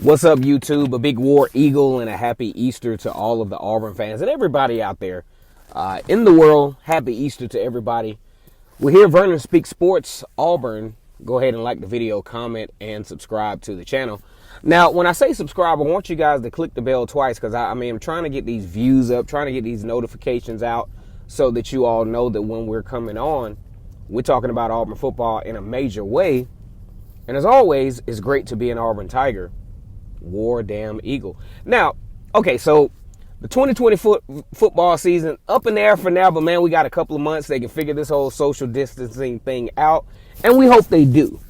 What's up, YouTube? A big War Eagle and a happy Easter to all of the Auburn fans and everybody out there in the world. Happy Easter to everybody. We're here, Vernon Speaks Sports, Auburn. Go ahead and like the video, comment, and subscribe to the channel. Now, when I say subscribe, I want you guys to click the bell twice because I'm trying to get these views up, trying to get these notifications out so that you all know that when we're coming on, we're talking about Auburn football in a major way. And as always, it's great to be an Auburn Tiger. War damn Eagle. Now, okay, so the 2020 football season up in the air for now, but man, we got a couple of months. They can figure this whole social distancing thing out, and we hope they do.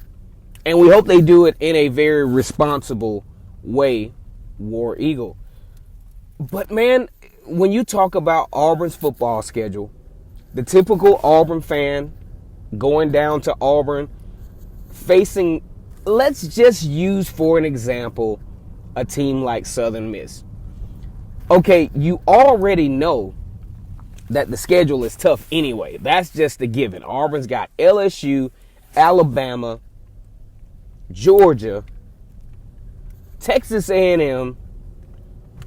And we hope they do it in a very responsible way, War Eagle. But man, when you talk about Auburn's football schedule, the typical Auburn fan going down to Auburn, facing, let's just use for an example, a team like Southern Miss. Okay, you already know that the schedule is tough anyway. That's just a given. Auburn's got LSU, Alabama, Georgia, Texas A&M.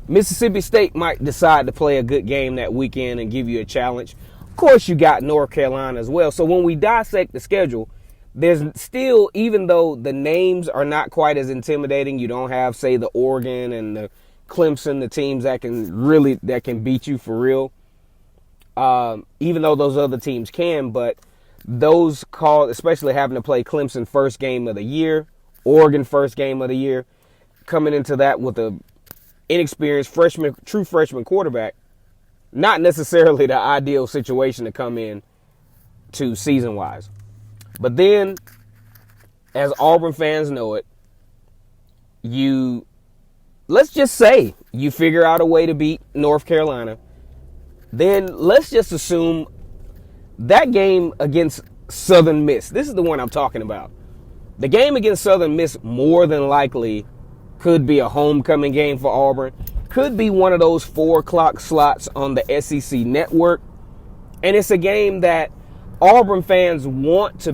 Mississippi State might decide to play a good game that weekend and give you a challenge. Of course, you got North Carolina as well. So when we dissect the schedule, there's still, even though the names are not quite as intimidating, you don't have, say, the Oregon and the Clemson, the teams that can beat you for real. Even though those other teams can, but those called, especially having to play Clemson first game of the year, Oregon first game of the year, coming into that with a inexperienced true freshman quarterback, not necessarily the ideal situation to come in to season-wise. But then, as Auburn fans know it, let's just say you figure out a way to beat North Carolina. Then let's just assume that game against Southern Miss, this is the one I'm talking about. The game against Southern Miss more than likely could be a homecoming game for Auburn. Could be one of those 4 o'clock slots on the SEC network. And it's a game that Auburn fans want to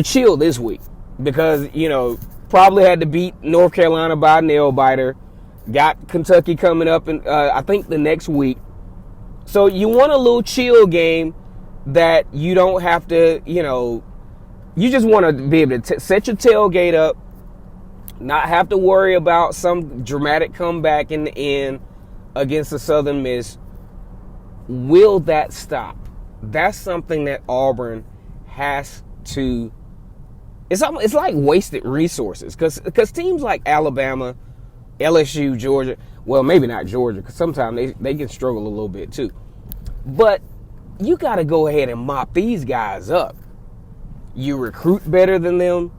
chill this week because, probably had to beat North Carolina by a nail biter. Got Kentucky coming up in, I think, the next week. So you want a little chill game that you don't have to, you just want to be able to set your tailgate up, not have to worry about some dramatic comeback in the end against the Southern Miss. Will that stop? That's something that Auburn has to. It's like wasted resources because teams like Alabama, LSU, Georgia. Well, maybe not Georgia because sometimes they can struggle a little bit too. But you got to go ahead and mop these guys up. You recruit better than them.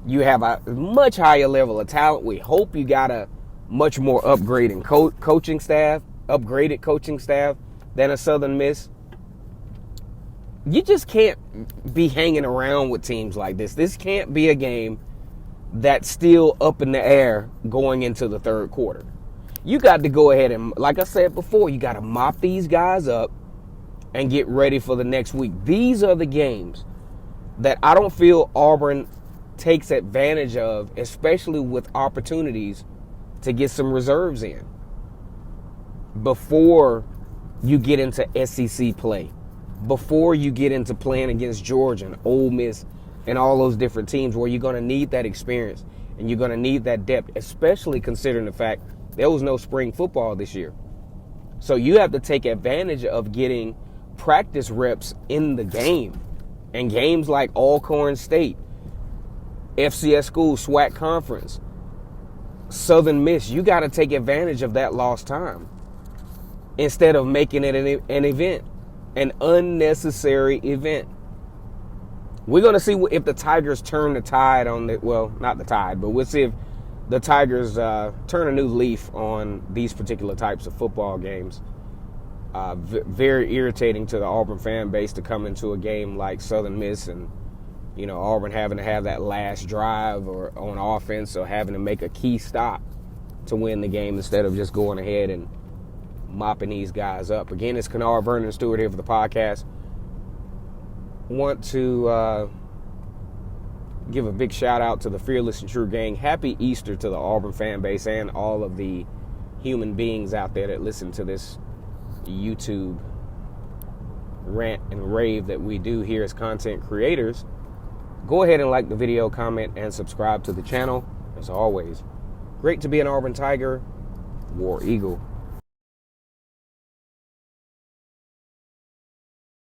You have a much higher level of talent. We hope you got a much more upgraded coaching staff than a Southern Miss. You just can't be hanging around with teams like this. This can't be a game that's still up in the air going into the third quarter. You got to go ahead and, like I said before, you got to mop these guys up and get ready for the next week. These are the games that I don't feel Auburn takes advantage of, especially with opportunities to get some reserves in before you get into SEC play. Before you get into playing against Georgia and Ole Miss and all those different teams where you're going to need that experience and you're going to need that depth, especially considering the fact there was no spring football this year. So you have to take advantage of getting practice reps in the game. And games like Alcorn State, FCS school, SWAC conference, Southern Miss, you got to take advantage of that lost time instead of making it an event. An unnecessary event. We're going to see if the Tigers turn the tide on not the tide, but we'll see if the Tigers turn a new leaf on these particular types of football games. Very irritating to the Auburn fan base to come into a game like Southern Miss and, Auburn having to have that last drive or on offense or having to make a key stop to win the game instead of just going ahead and mopping these guys up. Again, it's Kennard Vernon Stewart here for the podcast. Want to give a big shout out to the Fearless and True gang. Happy Easter to the Auburn fan base and all of the human beings out there that listen to this YouTube rant and rave that we do here as content creators. Go ahead and like the video, comment, and subscribe to the channel. As always, great to be an Auburn Tiger, War Eagle.